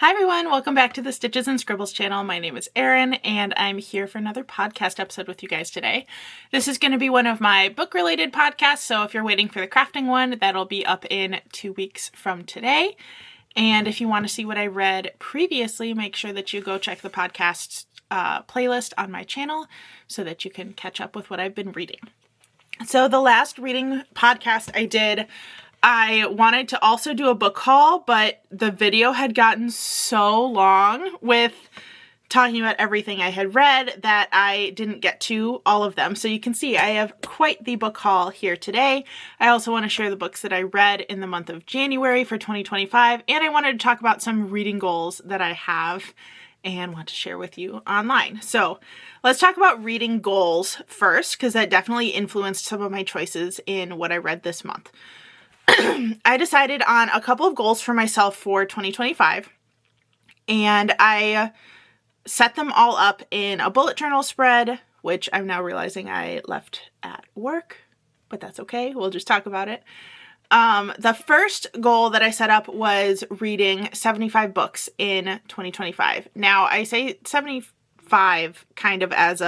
Hi everyone, welcome back to the Stitches and Scribbles channel. My name is Erin and I'm here for another podcast episode with you guys today. This is going to be one of my book-related podcasts, so if you're waiting for the crafting one, that'll be up in 2 weeks from today. And if you want to see what I read previously, make sure that you go check the podcast playlist on my channel so that you can catch up with what I've been reading. So the last reading podcast I did, I wanted to also do a book haul, but the video had gotten so long with talking about everything I had read that I didn't get to all of them. So you can see I have quite the book haul here today. I also want to share the books that I read in the month of January for 2025, and I wanted to talk about some reading goals that I have and want to share with you online. So let's talk about reading goals first, because that definitely influenced some of my choices in what I read this month. I decided on a couple of goals for myself for 2025, and I set them all up in a bullet journal spread, which I'm now realizing I left at work, but that's okay. We'll just talk about it. The first goal that I set up was reading 75 books in 2025. Now, I say 75 kind of as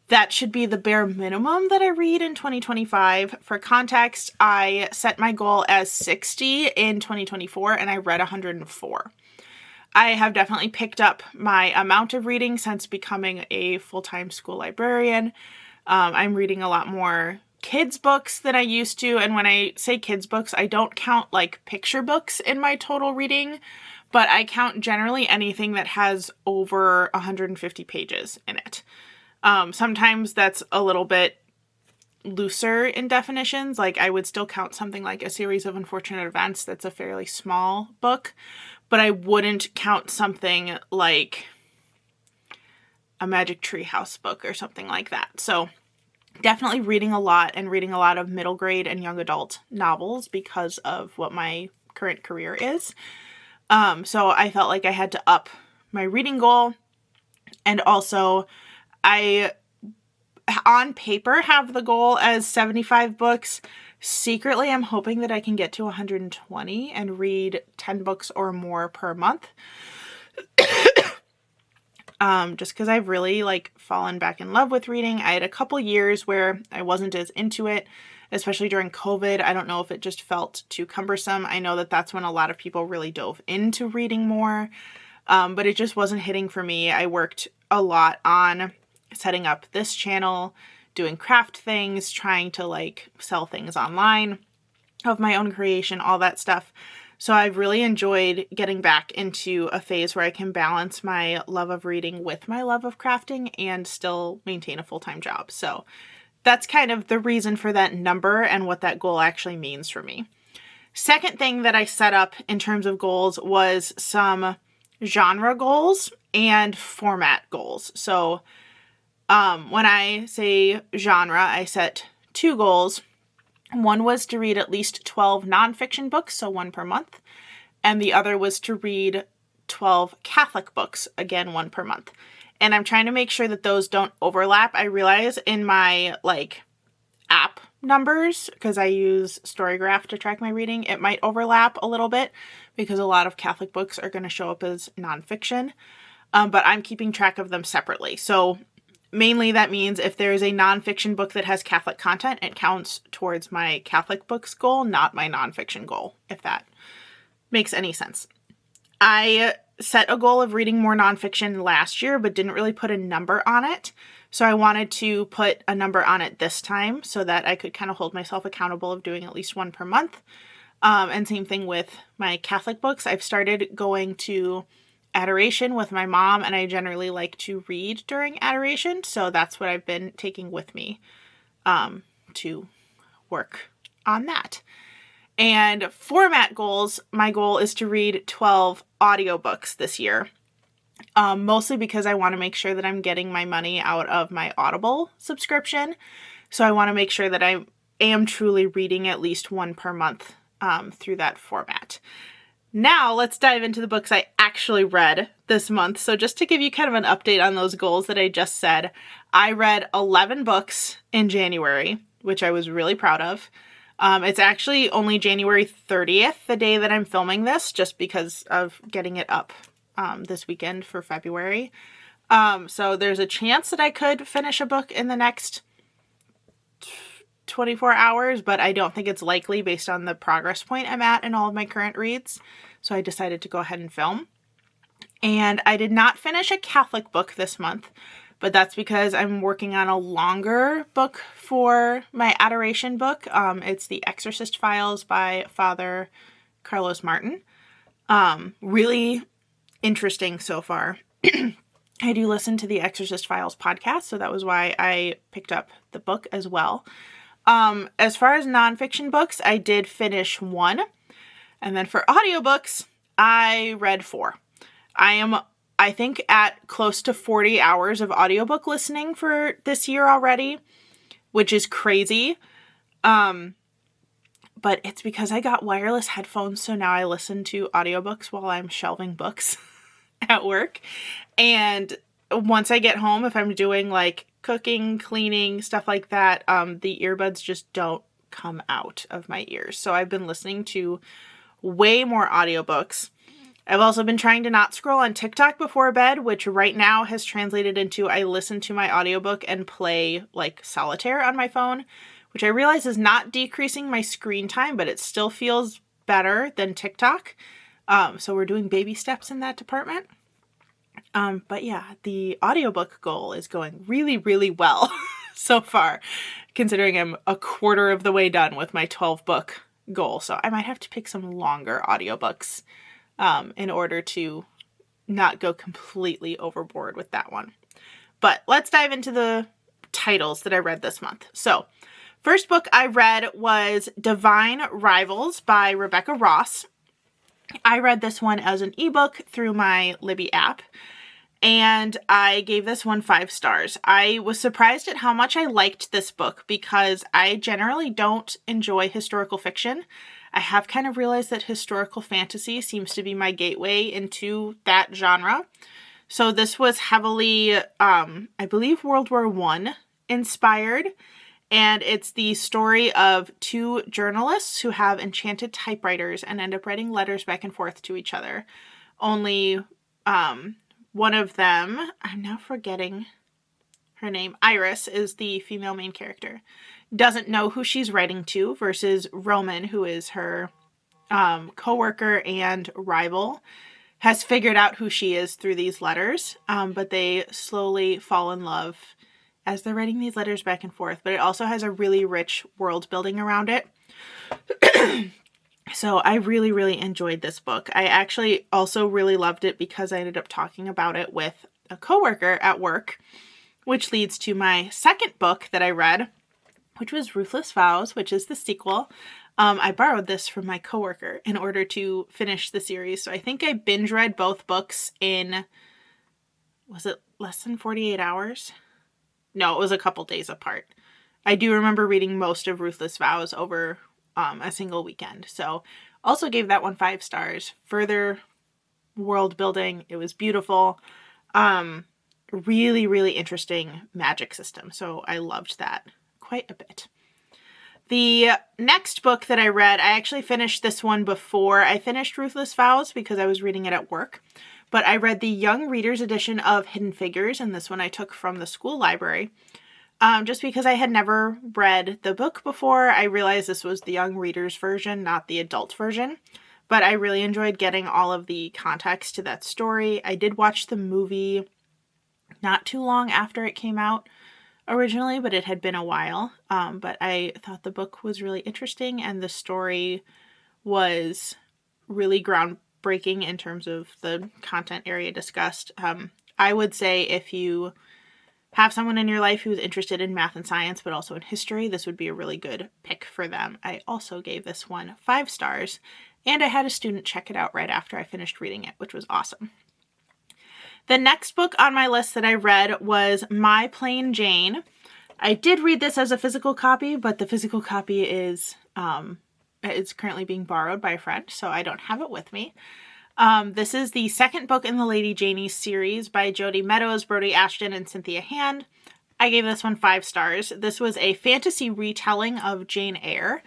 that should be the bare minimum that I read in 2025. For context, I set my goal as 60 in 2024 and I read 104. I have definitely picked up my amount of reading since becoming a full-time school librarian. I'm reading a lot more kids books than I used to, and when I say kids books, I don't count like picture books in my total reading, but I count generally anything that has over 150 pages in it. Sometimes that's a little bit looser in definitions. Like I would still count something like A Series of Unfortunate Events. That's a fairly small book, but I wouldn't count something like a Magic Tree House book or something like that. So definitely reading a lot and reading a lot of middle grade and young adult novels because of what my current career is. So I felt like I had to up my reading goal, and also I, on paper, have the goal as 75 books. Secretly, I'm hoping that I can get to 120 and read 10 books or more per month. Just because I've really fallen back in love with reading. I had a couple years where I wasn't as into it, especially during COVID. I don't know if it just felt too cumbersome. I know that that's when a lot of people really dove into reading more, but it just wasn't hitting for me. I worked a lot on setting up this channel, doing craft things, trying to sell things online of my own creation, all that stuff. So I've really enjoyed getting back into a phase where I can balance my love of reading with my love of crafting and still maintain a full-time job. So that's kind of the reason for that number and what that goal actually means for me. Second thing that I set up in terms of goals was some genre goals and format goals. So when I say genre, I set 2 goals. One was to read at least 12 nonfiction books, so 1 per month. And the other was to read 12 Catholic books, again, 1 per month. And I'm trying to make sure that those don't overlap. I realize in my app numbers, because I use Storygraph to track my reading, it might overlap a little bit because a lot of Catholic books are going to show up as nonfiction. But I'm keeping track of them separately. So mainly that means if there is a nonfiction book that has Catholic content, it counts towards my Catholic books goal, not my nonfiction goal, if that makes any sense. I set a goal of reading more nonfiction last year, but didn't really put a number on it. So I wanted to put a number on it this time so that I could kind of hold myself accountable of doing at least 1 per month. And same thing with my Catholic books. I've started going to adoration with my mom, and I generally like to read during adoration, so that's what I've been taking with me to work on that. And format goals, my goal is to read 12 audiobooks this year, mostly because I want to make sure that I'm getting my money out of my Audible subscription, so I want to make sure that I am truly reading at least 1 per month through that format. Now let's dive into the books I actually read this month. So just to give you kind of an update on those goals that I just said, I read 11 books in January, which I was really proud of. It's actually only January 30th, the day that I'm filming this, just because of getting it up this weekend for February. So there's a chance that I could finish a book in the next 24 hours, but I don't think it's likely based on the progress point I'm at in all of my current reads. So I decided to go ahead and film. And I did not finish a Catholic book this month, but that's because I'm working on a longer book for my adoration book. It's The Exorcist Files by Father Carlos Martin. Really interesting so far. I do listen to the Exorcist Files podcast, so that was why I picked up the book as well. As far as nonfiction books, I did finish 1. And then for audiobooks, I read 4. I am, I think, at close to 40 hours of audiobook listening for this year already, which is crazy. But it's because I got wireless headphones, so now I listen to audiobooks while I'm shelving books at work. And once I get home, if I'm doing like cooking, cleaning, stuff like that, the earbuds just don't come out of my ears. So I've been listening to way more audiobooks. I've also been trying to not scroll on TikTok before bed, which right now has translated into I listen to my audiobook and play like solitaire on my phone, which I realize is not decreasing my screen time, but it still feels better than TikTok. So we're doing baby steps in that department. But yeah, the audiobook goal is going really, really well so far, considering I'm a quarter of the way done with my 12 book goal. So I might have to pick some longer audiobooks in order to not go completely overboard with that one. But let's dive into the titles that I read this month. So first book I read was Divine Rivals by Rebecca Ross. I read this one as an ebook through my Libby app, and I gave this one 5 stars. I was surprised at how much I liked this book because I generally don't enjoy historical fiction. I have kind of realized that historical fantasy seems to be my gateway into that genre. So this was heavily, I believe, World War I inspired. And it's the story of 2 journalists who have enchanted typewriters and end up writing letters back and forth to each other. Only one of them, I'm now forgetting her name, Iris, is the female main character, doesn't know who she's writing to, versus Roman, who is her co-worker and rival, has figured out who she is through these letters, but they slowly fall in love as they're writing these letters back and forth. But it also has a really rich world building around it. So I really, really enjoyed this book. I actually also really loved it because I ended up talking about it with a coworker at work, which leads to my second book that I read, which was Ruthless Vows, which is the sequel. I borrowed this from my coworker in order to finish the series. So I think I binge read both books in, was it less than 48 hours? No, it was a couple days apart. I do remember reading most of Ruthless Vows over a single weekend. So also gave that one 5 stars. Further world building. It was beautiful. Really, really interesting magic system. So I loved that quite a bit. The next book that I read, I actually finished this one before I finished Ruthless Vows because I was reading it at work. But I read the Young Readers edition of Hidden Figures, and this one I took from the school library. Just because I had never read the book before, I realized this was the Young Readers version, not the adult version. But I really enjoyed getting all of the context to that story. I did watch the movie not too long after it came out originally, but it had been a while. But I thought the book was really interesting, and the story was really groundbreaking in terms of the content area discussed. I would say if you have someone in your life who's interested in math and science, but also in history, this would be a really good pick for them. I also gave this one 5 stars, and I had a student check it out right after I finished reading it, which was awesome. The next book on my list that I read was My Plain Jane. I did read this as a physical copy, but the physical copy is it's currently being borrowed by a friend, so I don't have it with me. This is the second book in the Lady Janie series by Jodi Meadows, Brody Ashton, and Cynthia Hand. I gave this one 5 stars. This was a fantasy retelling of Jane Eyre.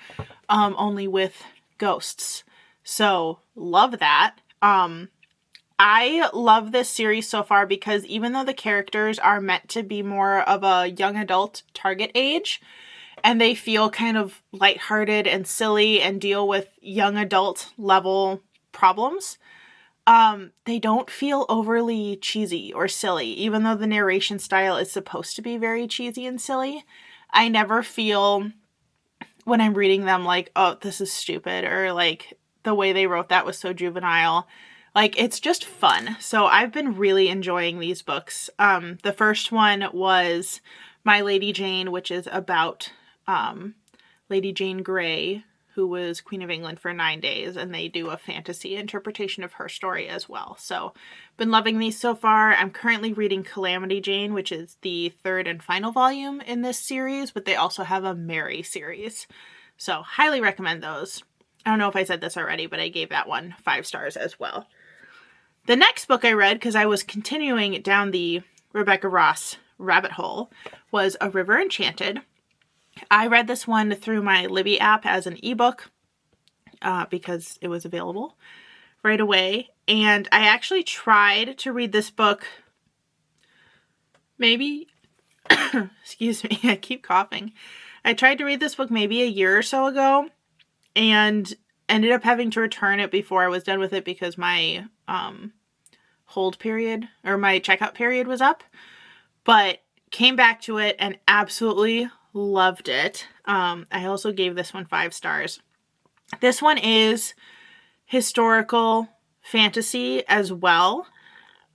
only with ghosts. So love that. I love this series so far because even though the characters are meant to be more of a young adult target age, and they feel kind of lighthearted and silly and deal with young adult level problems, they don't feel overly cheesy or silly, even though the narration style is supposed to be very cheesy and silly. I never feel when I'm reading them like, oh, this is stupid, or like the way they wrote that was so juvenile. Like, it's just fun. So I've been really enjoying these books. The first one was My Lady Jane, which is about Lady Jane Grey, who was Queen of England for 9 days, and they do a fantasy interpretation of her story as well. So been loving these so far. I'm currently reading Calamity Jane, which is the third and final volume in this series, but they also have a Mary series. So highly recommend those. I don't know if I said this already, but I gave that one 5 stars as well. The next book I read, because I was continuing down the Rebecca Ross rabbit hole, was A River Enchanted. I read this one through my Libby app as an ebook because it was available right away. And I actually tried to read this book maybe, excuse me, I keep coughing. I tried to read this book maybe a year or so ago and ended up having to return it before I was done with it because my hold period or my checkout period was up. But came back to it and absolutely loved it. I also gave this one 5 stars. This one is historical fantasy as well.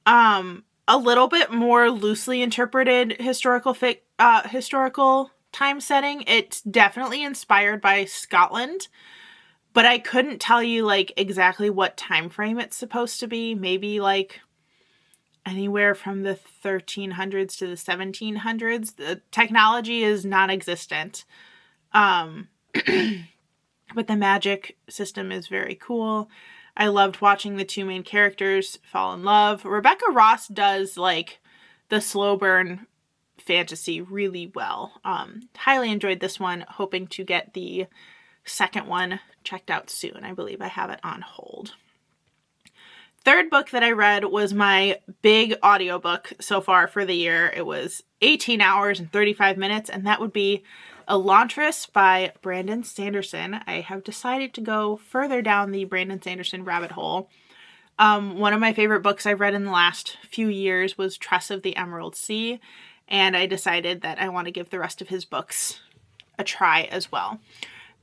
A little bit more loosely interpreted historical time setting. It's definitely inspired by Scotland, but I couldn't tell you like exactly what time frame it's supposed to be. Maybe like anywhere from the 1300s to the 1700s. The technology is non-existent. But the magic system is very cool. I loved watching the 2 main characters fall in love. Rebecca Ross does like the slow burn fantasy really well. Highly enjoyed this one. Hoping to get the second one checked out soon. I believe I have it on hold. Third book that I read was my big audiobook so far for the year. It was 18 hours and 35 minutes, and that would be Elantris by Brandon Sanderson. I have decided to go further down the Brandon Sanderson rabbit hole. One of my favorite books I've read in the last few years was Tress of the Emerald Sea, and I decided that I want to give the rest of his books a try as well.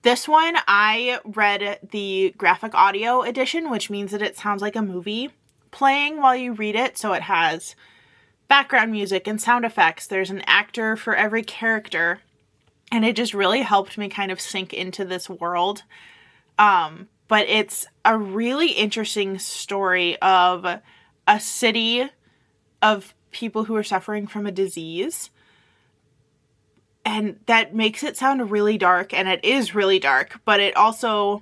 This one, I read the graphic audio edition, which means that it sounds like a movie playing while you read it. So it has background music and sound effects. There's an actor for every character. And it just really helped me kind of sink into this world. But it's a really interesting story of a city of people who are suffering from a disease. And that makes it sound really dark, and it is really dark, but it also...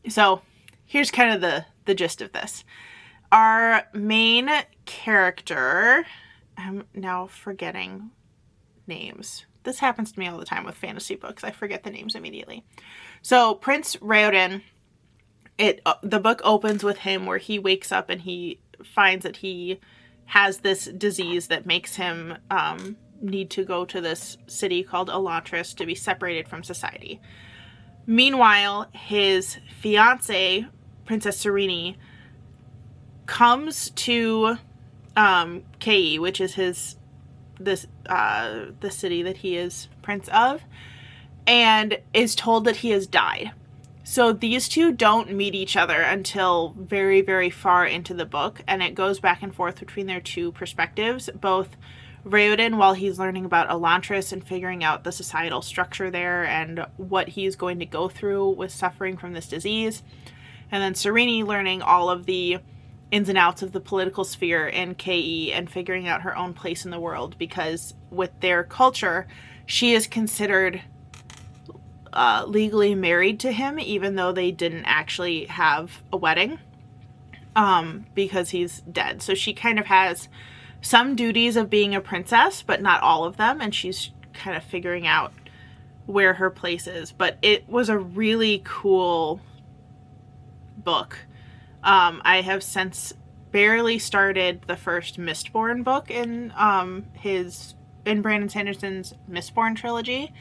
So, here's kind of the gist of this. Our main character... I'm now forgetting names. This happens to me all the time with fantasy books. I forget the names immediately. So, Prince Raoden, the book opens with him where he wakes up and he finds that he has this disease that makes him... need to go to this city called Elantris to be separated from society. Meanwhile, his fiancée, Princess Serene, comes to Ke, which is the city that he is prince of, and is told that he has died. So these two don't meet each other until very, very far into the book, and it goes back and forth between their two perspectives, both Raoden, while he's learning about Elantris and figuring out the societal structure there and what he's going to go through with suffering from this disease. And then Serene learning all of the ins and outs of the political sphere in Ke and figuring out her own place in the world, because with their culture, she is considered legally married to him, even though they didn't actually have a wedding, because he's dead. So she kind of has some duties of being a princess, but not all of them, and she's kind of figuring out where her place is, but it was a really cool book. I have since barely started the first Mistborn book in Brandon Sanderson's Mistborn trilogy,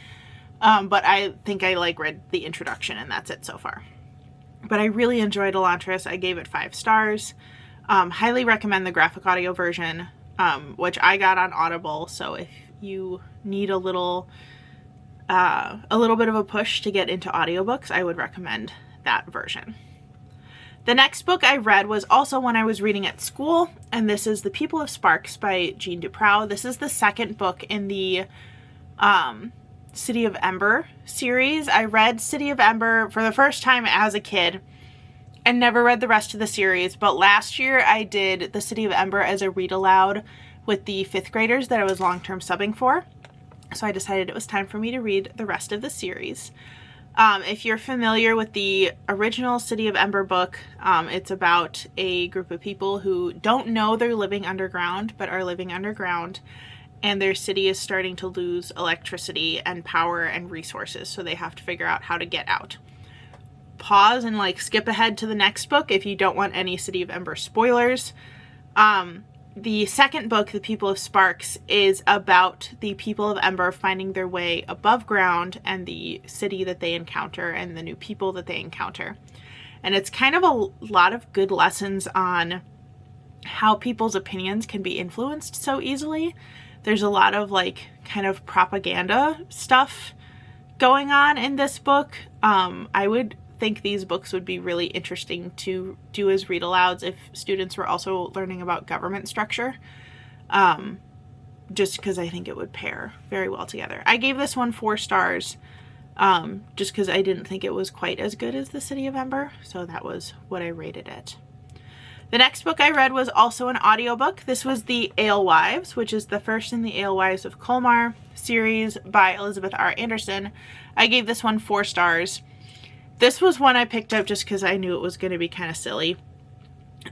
but I think I read the introduction and that's it so far. But I really enjoyed Elantris. I gave it 5 stars. Highly recommend the graphic audio version, which I got on Audible. So if you need a little bit of a push to get into audiobooks, I would recommend that version. The next book I read was also one I was reading at school, and this is The People of Sparks by Jean Duprow. This is the second book in the City of Ember series. I read City of Ember for the first time as a kid and never read the rest of the series, but last year I did the City of Ember as a read aloud with the 5th graders that I was long-term subbing for. So I decided it was time for me to read the rest of the series. If you're familiar with the original City of Ember book, it's about a group of people who don't know they're living underground, but are living underground, and their city is starting to lose electricity and power and resources, so they have to figure out how to get out. Pause and skip ahead to the next book if you don't want any City of Ember spoilers. The second book, The People of Sparks, is about the people of Ember finding their way above ground and the city that they encounter and the new people that they encounter. And it's kind of a lot of good lessons on how people's opinions can be influenced so easily. There's a lot of kind of propaganda stuff going on in this book. I would think these books would be really interesting to do as read alouds if students were also learning about government structure, just because I think it would pair very well together. I gave this one 4 stars, just because I didn't think it was quite as good as the City of Ember, so that was what I rated it. The next book I read was also an audiobook. This was The Alewives, which is the first in the Alewives of Colmar series by Elizabeth R. Anderson. I gave this one 4 stars. This was one I picked up just because I knew it was going to be kind of silly.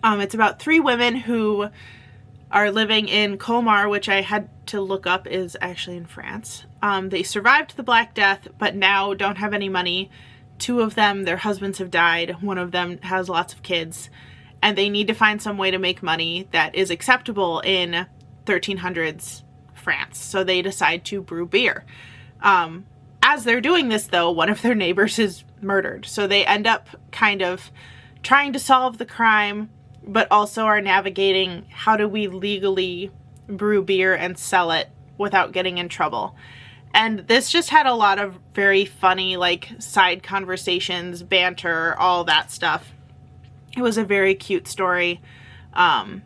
It's about 3 women who are living in Colmar, which I had to look up is actually in France. They survived the Black Death, but now don't have any money. 2 of them, their husbands have died. 1 of them has lots of kids. And they need to find some way to make money that is acceptable in 1300s France. So they decide to brew beer. As they're doing this, though, one of their neighbors is murdered. So they end up kind of trying to solve the crime, but also are navigating how do we legally brew beer and sell it without getting in trouble. And this just had a lot of very funny, side conversations, banter, all that stuff. It was a very cute story. I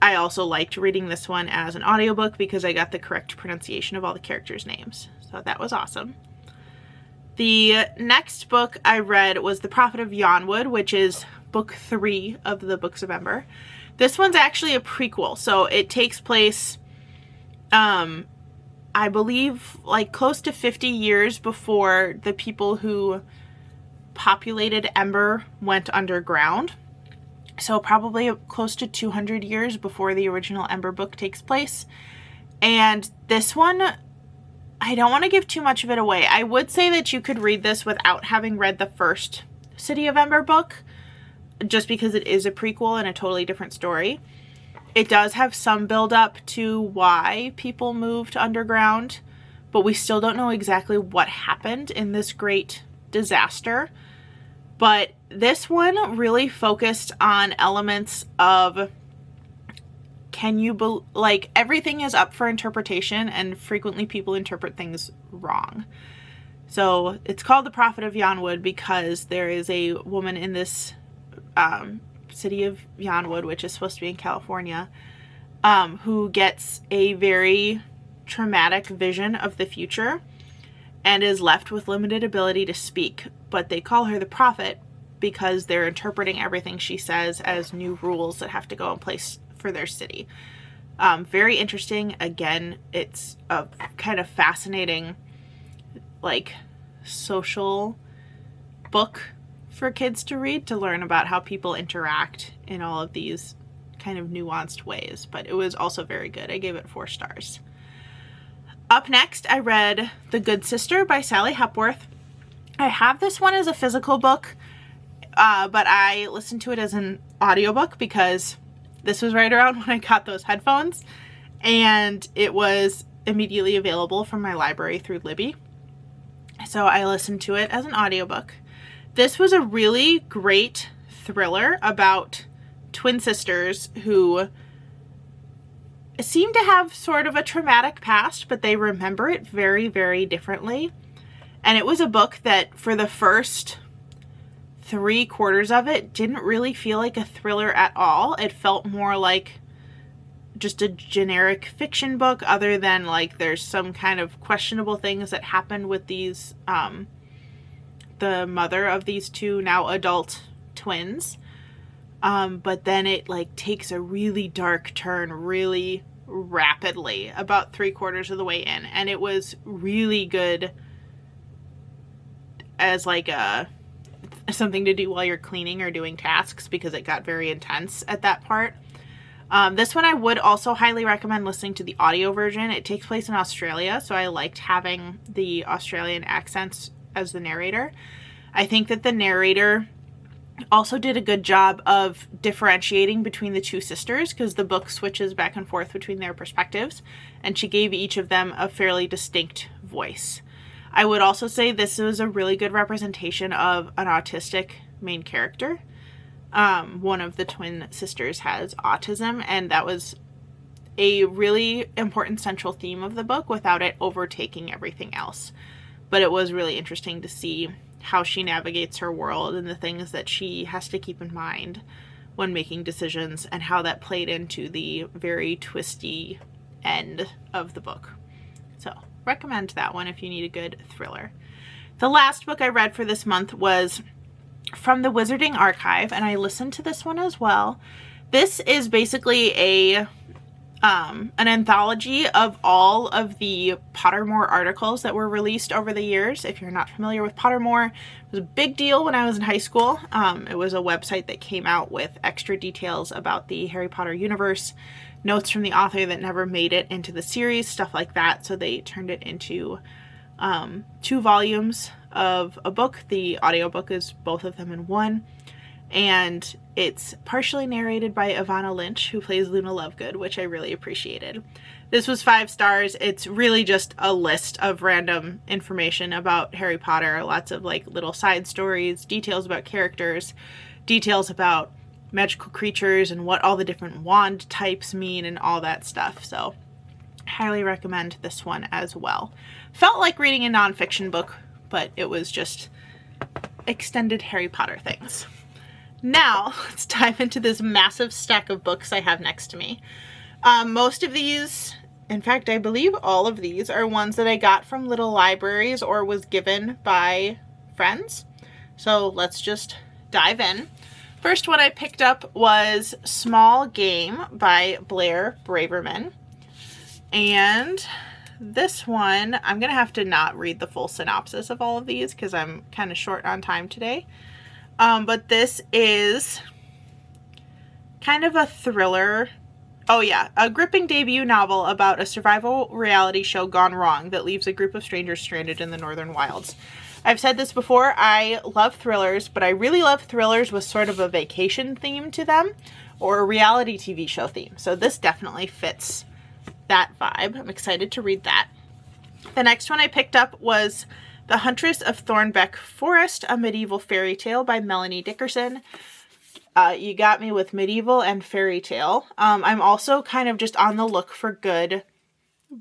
also liked reading this one as an audiobook because I got the correct pronunciation of all the characters' names. So that was awesome. The next book I read was The Prophet of Yonwood, which is book 3 of the Books of Ember. This one's actually a prequel, so it takes place, I believe, close to 50 years before the people who populated Ember went underground. So probably close to 200 years before the original Ember book takes place. And this one, I don't want to give too much of it away. I would say that you could read this without having read the first City of Ember book, just because it is a prequel and a totally different story. It does have some build up to why people moved underground, but we still don't know exactly what happened in this great disaster. But this one really focused on elements of, everything is up for interpretation, and frequently people interpret things wrong. So it's called The Prophet of Yonwood because there is a woman in this city of Yonwood, which is supposed to be in California, who gets a very traumatic vision of the future and is left with limited ability to speak. But they call her the prophet because they're interpreting everything she says as new rules that have to go in place for their city. Very interesting. Again, it's a kind of fascinating, social book for kids to read, to learn about how people interact in all of these kind of nuanced ways. But it was also very good. I gave it 4 stars. Up next, I read The Good Sister by Sally Hepworth. I have this one as a physical book, but I listened to it as an audiobook because this was right around when I got those headphones, and it was immediately available from my library through Libby. So I listened to it as an audiobook. This was a really great thriller about twin sisters who seem to have sort of a traumatic past, but they remember it very, very differently. And it was a book that for the first 3/4 of it didn't really feel like a thriller at all. It felt more like just a generic fiction book, other than like there's some kind of questionable things that happened with these, the mother of these two now adult twins. But then it like takes a really dark turn really rapidly about 3/4 of the way in. And it was really good as like something to do while you're cleaning or doing tasks, because it got very intense at that part. This one I would also highly recommend listening to the audio version. It takes place in Australia, so I liked having the Australian accents as the narrator. I think that the narrator also did a good job of differentiating between the two sisters, because the book switches back and forth between their perspectives, and she gave each of them a fairly distinct voice. I would also say this was a really good representation of an autistic main character. One of the twin sisters has autism, and that was a really important central theme of the book without it overtaking everything else. But it was really interesting to see how she navigates her world and the things that she has to keep in mind when making decisions, and how that played into the very twisty end of the book. So, recommend that one if you need a good thriller. The last book I read for this month was from the Wizarding Archive, and I listened to this one as well. This is basically an anthology of all of the Pottermore articles that were released over the years. If you're not familiar with Pottermore, it was a big deal when I was in high school. It was a website that came out with extra details about the Harry Potter universe, notes from the author that never made it into the series, stuff like that. So they turned it into 2 volumes of a book. The audiobook is both of them in one, and it's partially narrated by Ivana Lynch, who plays Luna Lovegood, which I really appreciated. This was 5 stars. It's really just a list of random information about Harry Potter, lots of like little side stories, details about characters, details about magical creatures and what all the different wand types mean and all that stuff. So highly recommend this one as well. Felt like reading a nonfiction book, but it was just extended Harry Potter things. Now, let's dive into this massive stack of books I have next to me. Most of these, in fact, I believe all of these are ones that I got from little libraries or was given by friends. So let's just dive in. First one I picked up was Small Game by Blair Braverman. And this one, I'm going to have to not read the full synopsis of all of these because I'm kind of short on time today. But this is kind of a thriller. Oh yeah, a gripping debut novel about a survival reality show gone wrong that leaves a group of strangers stranded in the northern wilds. I've said this before, I love thrillers, but I really love thrillers with sort of a vacation theme to them or a reality TV show theme. So this definitely fits that vibe. I'm excited to read that. The next one I picked up was The Huntress of Thornbeck Forest, a medieval fairy tale by Melanie Dickerson. You got me with medieval and fairy tale. I'm also kind of just on the look for good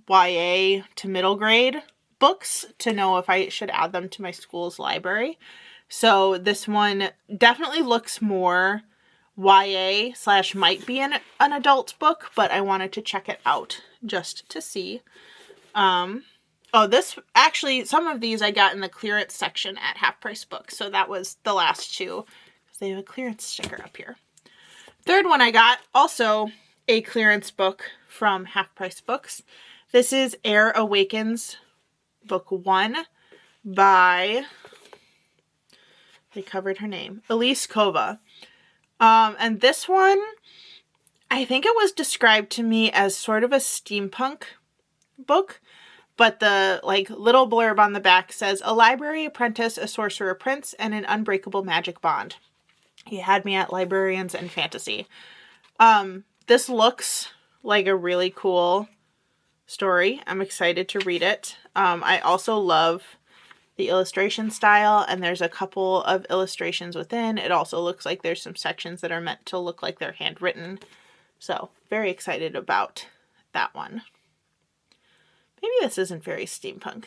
YA to middle grade books to know if I should add them to my school's library. So this one definitely looks more YA / might be an adult book, but I wanted to check it out just to see. This actually, some of these I got in the clearance section at Half Price Books, so that was the last 2 because they have a clearance sticker up here. Third one I got, also a clearance book from Half Price Books. This is Air Awakens Book 1 by, they covered her name, Elise Kova. And this one, I think it was described to me as sort of a steampunk book, But the like little blurb on the back says, a library apprentice, a sorcerer prince, and an unbreakable magic bond. He had me at librarians and fantasy. This looks like a really cool story. I'm excited to read it. I also love the illustration style, and there's a couple of illustrations within. It also looks like there's some sections that are meant to look like they're handwritten. So very excited about that one. Maybe this isn't very steampunk.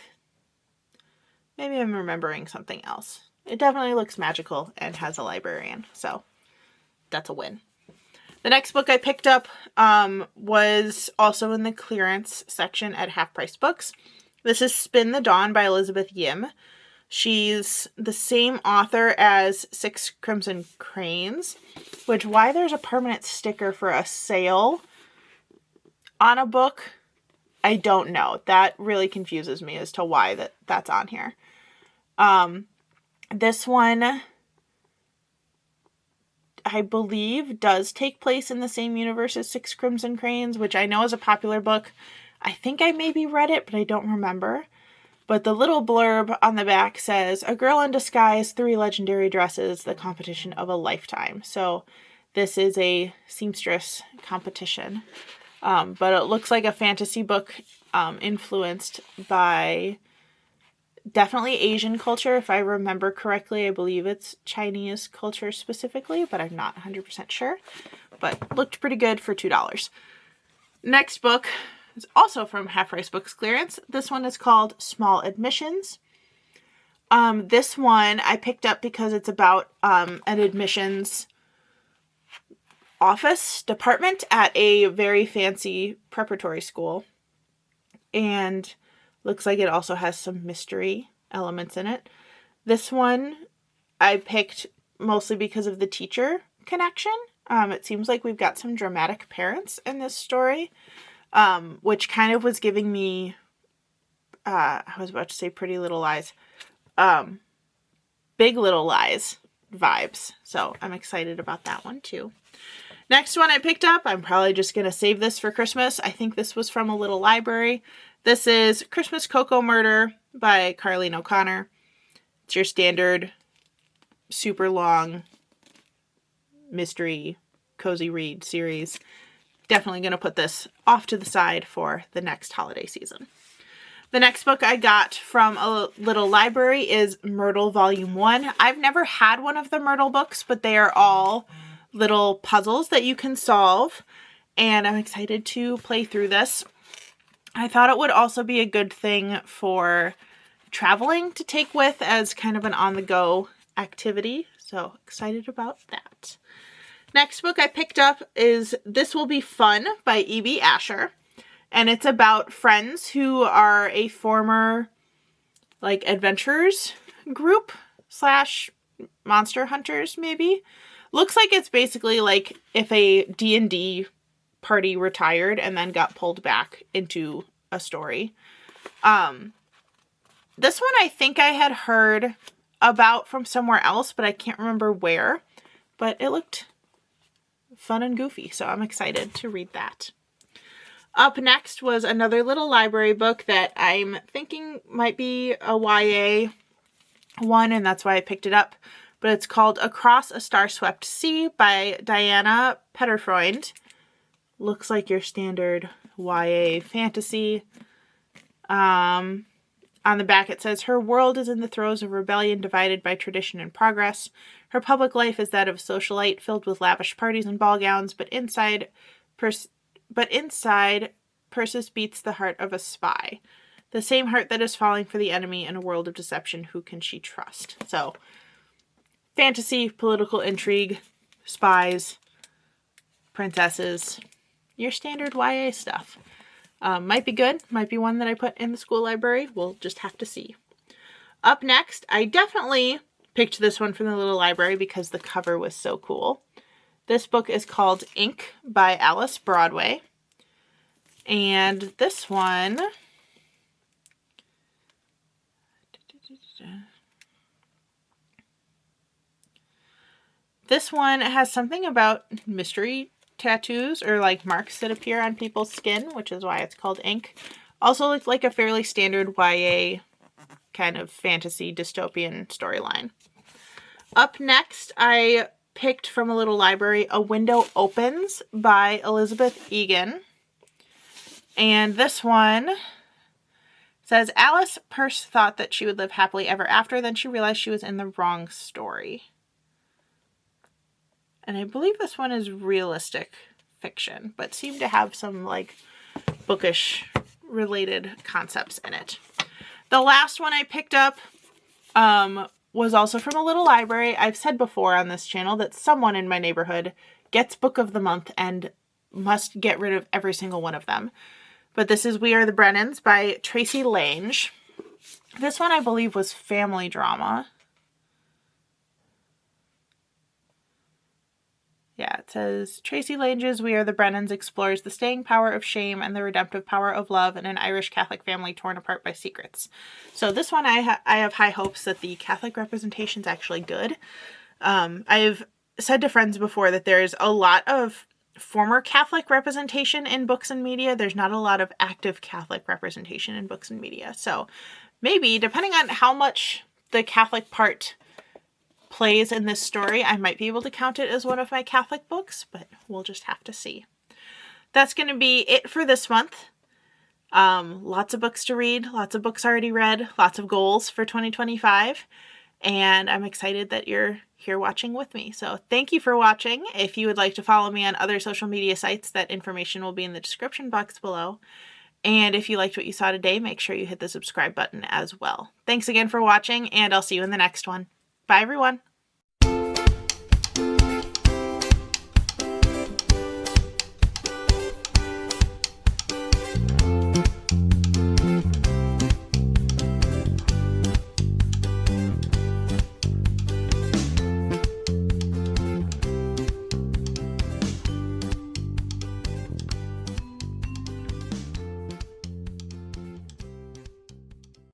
Maybe I'm remembering something else. It definitely looks magical and has a librarian, so that's a win. The next book I picked up was also in the clearance section at Half Price Books. This is Spin the Dawn by Elizabeth Yim. She's the same author as Six Crimson Cranes, which why there's a permanent sticker for a sale on a book, I don't know. That really confuses me as to why that's on here. This one, I believe, does take place in the same universe as Six Crimson Cranes, which I know is a popular book. I think I maybe read it, but I don't remember. But the little blurb on the back says, a girl in disguise, 3 legendary dresses, the competition of a lifetime. So this is a seamstress competition. But it looks like a fantasy book influenced by definitely Asian culture. If I remember correctly, I believe it's Chinese culture specifically, but I'm not 100% sure. But looked pretty good for $2. Next book is also from Half Price Books clearance. This one is called Small Admissions. This one I picked up because it's about an admissions office department at a very fancy preparatory school. And looks like it also has some mystery elements in it. This one I picked mostly because of the teacher connection. It seems like we've got some dramatic parents in this story, which kind of was giving me, I was about to say Pretty Little Lies, Big Little Lies vibes. So I'm excited about that one too. Next one I picked up, I'm probably just going to save this for Christmas. I think this was from a little library. This is Christmas Cocoa Murder by Carleen O'Connor. It's your standard super long mystery cozy read series. Definitely going to put this off to the side for the next holiday season. The next book I got from a little library is Myrtle Volume 1. I've never had one of the Myrtle books, but they are all little puzzles that you can solve, and I'm excited to play through this. I thought it would also be a good thing for traveling to take with as kind of an on-the-go activity, so excited about that. Next book I picked up is This Will Be Fun by E.B. Asher, and it's about friends who are a former like adventurers group / monster hunters maybe. Looks like it's basically like if a D&D party retired and then got pulled back into a story. This one I think I had heard about from somewhere else, but I can't remember where. But it looked fun and goofy, so I'm excited to read that. Up next was another little library book that I'm thinking might be a YA one, and that's why I picked it up. But it's called Across a Star-Swept Sea by Diana Petterfreund. Looks like your standard YA fantasy. On the back it says, her world is in the throes of rebellion divided by tradition and progress. Her public life is that of a socialite filled with lavish parties and ball gowns, but inside Persis beats the heart of a spy. The same heart that is falling for the enemy in a world of deception. Who can she trust? So, fantasy, political intrigue, spies, princesses, your standard YA stuff. Might be good. Might be one that I put in the school library. We'll just have to see. Up next, I definitely picked this one from the little library because the cover was so cool. This book is called Ink by Alice Broadway. And this one... This one has something about mystery tattoos or like marks that appear on people's skin, which is why it's called ink. Also looked like a fairly standard YA kind of fantasy dystopian storyline. Up next, I picked from a little library A Window Opens by Elizabeth Egan. And this one says, Alice Peirce thought that she would live happily ever after, then she realized she was in the wrong story. And I believe this one is realistic fiction, but seemed to have some like bookish related concepts in it. The last one I picked up was also from a little library. I've said before on this channel that someone in my neighborhood gets Book of the Month and must get rid of every single one of them. But this is We Are the Brennans by Tracy Lange. This one I believe was family drama. Yeah, it says, Tracy Lange's We Are the Brennans explores the staying power of shame and the redemptive power of love in an Irish Catholic family torn apart by secrets. So this one I have high hopes that the Catholic representation is actually good. I've said to friends before that there's a lot of former Catholic representation in books and media. There's not a lot of active Catholic representation in books and media. So maybe, depending on how much the Catholic part plays in this story, I might be able to count it as one of my Catholic books, but we'll just have to see. That's going to be it for this month. Lots of books to read, lots of books already read, lots of goals for 2025, and I'm excited that you're here watching with me. So thank you for watching. If you would like to follow me on other social media sites, that information will be in the description box below. And if you liked what you saw today, make sure you hit the subscribe button as well. Thanks again for watching, and I'll see you in the next one. Bye, everyone.